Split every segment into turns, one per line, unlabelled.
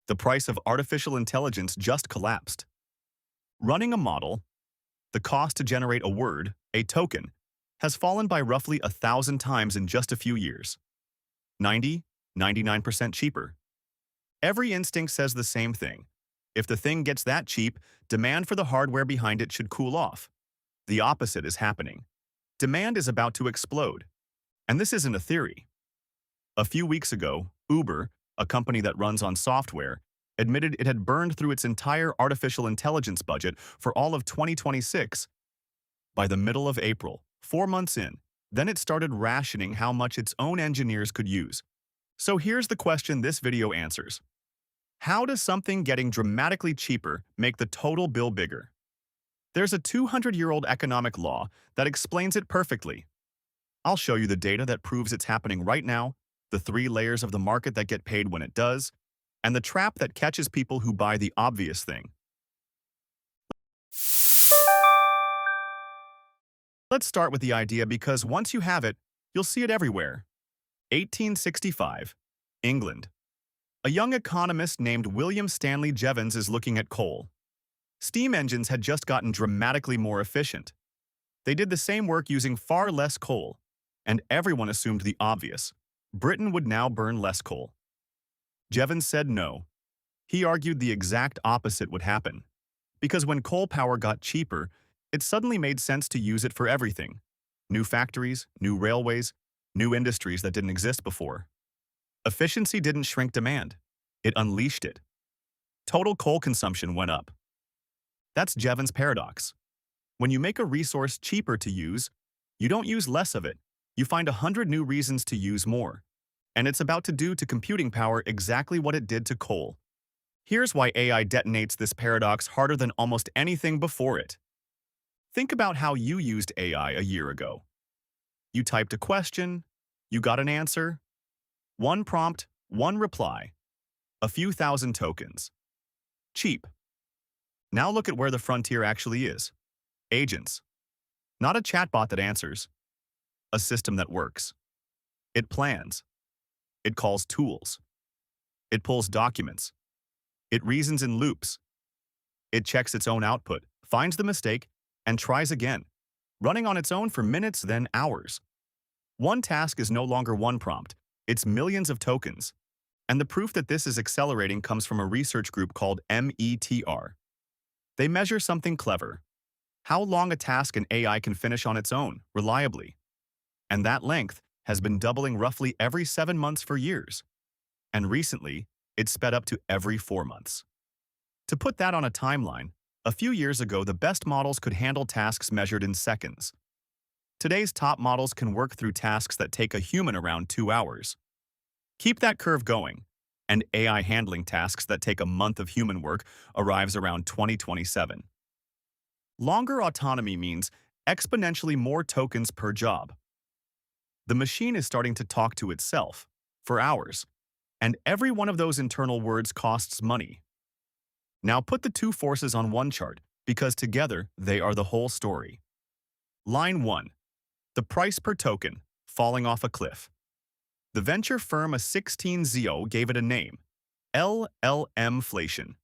The price of artificial intelligence just collapsed. Running a model, the cost to generate a word, a token, has fallen by roughly 1,000 times in just a few years. 99% cheaper. Every instinct says the same thing. If the thing gets that cheap, demand for the hardware behind it should cool off. The opposite is happening. Demand is about to explode. And this isn't a theory. A few weeks ago, Uber, a company that runs on software, admitted it had burned through its entire artificial intelligence budget for all of 2026 by the middle of April, 4 months in. Then it started rationing how much its own engineers could use. So here's the question this video answers. How does something getting dramatically cheaper make the total bill bigger? There's a 200-year-old economic law that explains it perfectly. I'll show you the data that proves it's happening right now, the 3 layers of the market that get paid when it does, and the trap that catches people who buy the obvious thing. Let's start with the idea because once you have it, you'll see it everywhere. 1865, England. A young economist named William Stanley Jevons is looking at coal. Steam engines had just gotten dramatically more efficient. They did the same work using far less coal, and everyone assumed the obvious. Britain would now burn less coal. Jevons said no. He argued the exact opposite would happen. Because when coal power got cheaper, it suddenly made sense to use it for everything. New factories, new railways, new industries that didn't exist before. Efficiency didn't shrink demand. It unleashed it. Total coal consumption went up. That's Jevons Paradox. When you make a resource cheaper to use, you don't use less of it. You find 100 new reasons to use more. And it's about to do to computing power exactly what it did to coal. Here's why AI detonates this paradox harder than almost anything before it. Think about how you used AI a year ago. You typed a question, you got an answer, 1 prompt, 1 reply, a few thousand tokens. Cheap. Now look at where the frontier actually is. Agents. Not a chatbot that answers. A system that works. It plans. It calls tools. It pulls documents. It reasons in loops. It checks its own output, finds the mistake, and tries again, running on its own for minutes, then hours. One task is no longer 1 prompt, it's millions of tokens. And the proof that this is accelerating comes from a research group called METR. They measure something clever. How long a task an AI can finish on its own, reliably. And that length has been doubling roughly every 7 months for years. And recently, it's sped up to every 4 months. To put that on a timeline, a few years ago, the best models could handle tasks measured in seconds. Today's top models can work through tasks that take a human around 2 hours. Keep that curve going, and AI handling tasks that take a month of human work arrives around 2027. Longer autonomy means exponentially more tokens per job. The machine is starting to talk to itself for hours, and every one of those internal words costs money. Now put the 2 forces on one chart, because together they are the whole story. Line 1. The price per token, falling off a cliff. The venture firm A16ZO gave it a name, LLM-flation.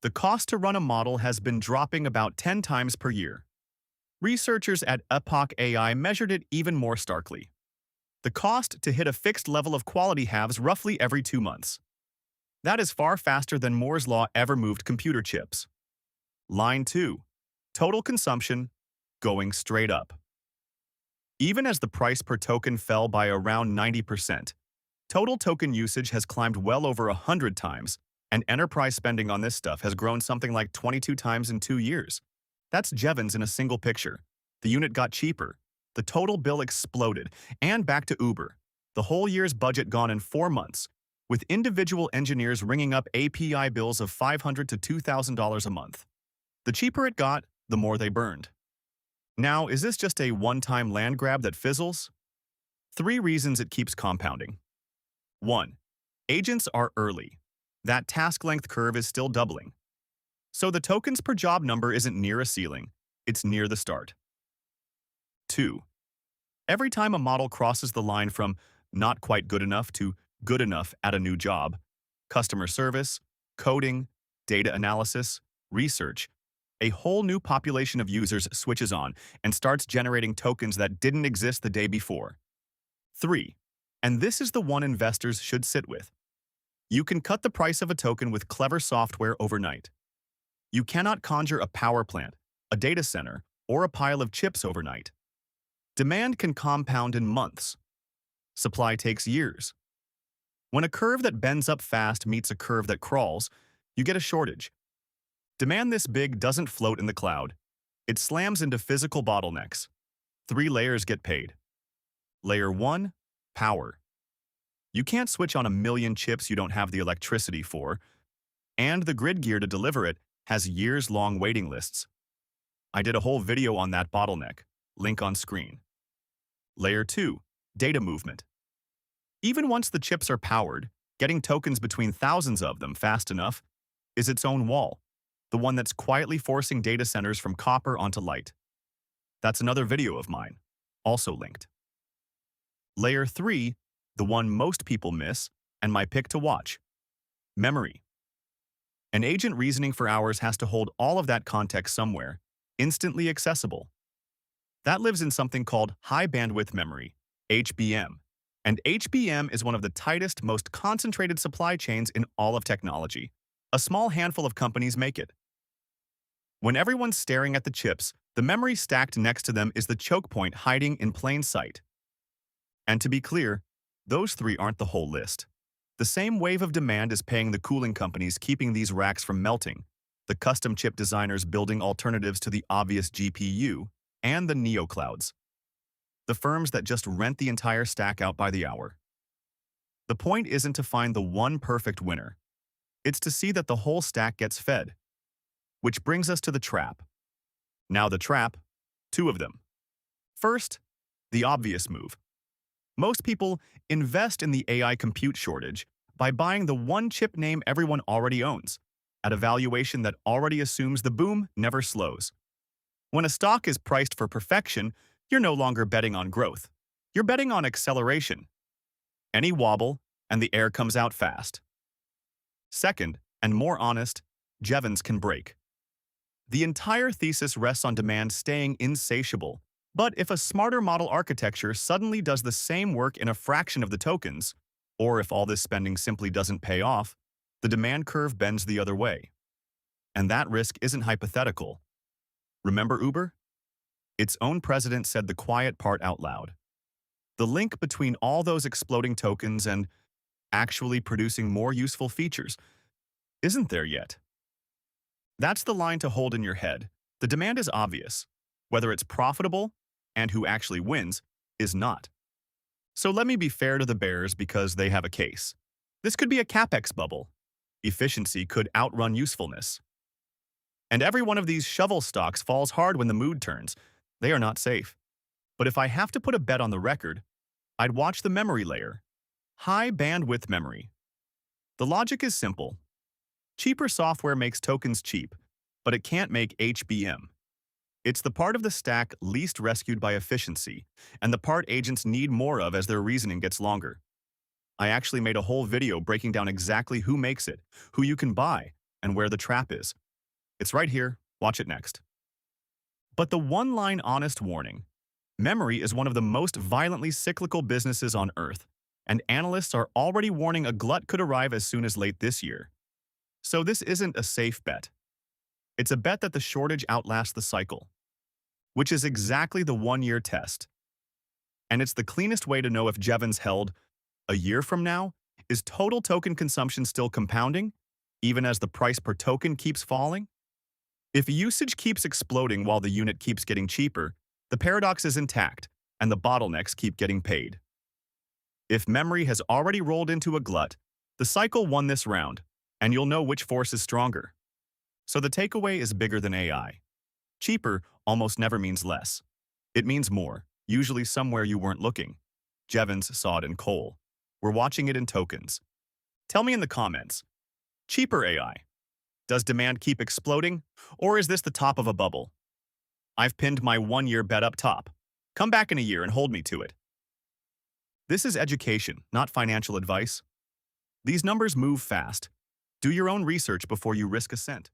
The cost to run a model has been dropping about 10 times per year. Researchers at Epoch AI measured it even more starkly. The cost to hit a fixed level of quality halves roughly every 2 months. That is far faster than Moore's law ever moved computer chips. Line 2. Total consumption, going straight up. Even as the price per token fell by around 90%, total token usage has climbed well over 100 times, and enterprise spending on this stuff has grown something like 22 times in 2 years. That's Jevons in a single picture. The unit got cheaper, the total bill exploded, and back to Uber. The whole year's budget gone in 4 months, with individual engineers ringing up API bills of $500 to $2,000 a month. The cheaper it got, the more they burned. Now, is this just a one-time land grab that fizzles? 3 reasons it keeps compounding. 1. Agents are early. That task length curve is still doubling. So the tokens per job number isn't near a ceiling, it's near the start. 2. Every time a model crosses the line from not quite good enough to good enough at a new job, customer service, coding, data analysis, research, a whole new population of users switches on and starts generating tokens that didn't exist the day before. 3. And this is the one investors should sit with. You can cut the price of a token with clever software overnight. You cannot conjure a power plant, a data center, or a pile of chips overnight. Demand can compound in months. Supply takes years. When a curve that bends up fast meets a curve that crawls, you get a shortage. Demand this big doesn't float in the cloud. It slams into physical bottlenecks. 3 layers get paid. Layer 1, power. You can't switch on a million chips you don't have the electricity for, and the grid gear to deliver it has years-long waiting lists. I did a whole video on that bottleneck, link on screen. Layer 2, data movement. Even once the chips are powered, getting tokens between thousands of them fast enough is its own wall, the one that's quietly forcing data centers from copper onto light. That's another video of mine, also linked. Layer 3, the one most people miss, and my pick to watch. Memory. An agent reasoning for hours has to hold all of that context somewhere, instantly accessible. That lives in something called high bandwidth memory, HBM. And HBM is one of the tightest, most concentrated supply chains in all of technology. A small handful of companies make it. When everyone's staring at the chips, the memory stacked next to them is the choke point hiding in plain sight. And to be clear, those 3 aren't the whole list. The same wave of demand is paying the cooling companies keeping these racks from melting, the custom chip designers building alternatives to the obvious GPU, and the neoclouds. The firms that just rent the entire stack out by the hour. The point isn't to find the one perfect winner. It's to see that the whole stack gets fed. Which brings us to the trap. Now the trap, 2 of them. First, the obvious move. Most people invest in the AI compute shortage by buying the one chip name everyone already owns, at a valuation that already assumes the boom never slows. When a stock is priced for perfection, you're no longer betting on growth. You're betting on acceleration. Any wobble, and the air comes out fast. Second, and more honest, Jevons can break. The entire thesis rests on demand staying insatiable. But if a smarter model architecture suddenly does the same work in a fraction of the tokens, or if all this spending simply doesn't pay off, the demand curve bends the other way. And that risk isn't hypothetical. Remember Uber? Its own president said the quiet part out loud. The link between all those exploding tokens and actually producing more useful features isn't there yet. That's the line to hold in your head. The demand is obvious. Whether it's profitable, and who actually wins, is not. So let me be fair to the bears because they have a case. This could be a capex bubble. Efficiency could outrun usefulness. And every one of these shovel stocks falls hard when the mood turns. They are not safe. But if I have to put a bet on the record, I'd watch the memory layer. High bandwidth memory. The logic is simple. Cheaper software makes tokens cheap, but it can't make HBM. It's the part of the stack least rescued by efficiency, and the part agents need more of as their reasoning gets longer. I actually made a whole video breaking down exactly who makes it, who you can buy, and where the trap is. It's right here, watch it next. But the one-line honest warning, memory is one of the most violently cyclical businesses on Earth, and analysts are already warning a glut could arrive as soon as late this year. So this isn't a safe bet. It's a bet that the shortage outlasts the cycle, which is exactly the one-year test. And it's the cleanest way to know if Jevons held, a year from now, is total token consumption still compounding, even as the price per token keeps falling? If usage keeps exploding while the unit keeps getting cheaper, the paradox is intact, and the bottlenecks keep getting paid. If memory has already rolled into a glut, the cycle won this round, and you'll know which force is stronger. So the takeaway is bigger than AI. Cheaper almost never means less. It means more, usually somewhere you weren't looking. Jevons saw it in coal. We're watching it in tokens. Tell me in the comments. Cheaper AI. Does demand keep exploding, or is this the top of a bubble? I've pinned my one-year bet up top. Come back in a year and hold me to it. This is education, not financial advice. These numbers move fast. Do your own research before you risk a cent.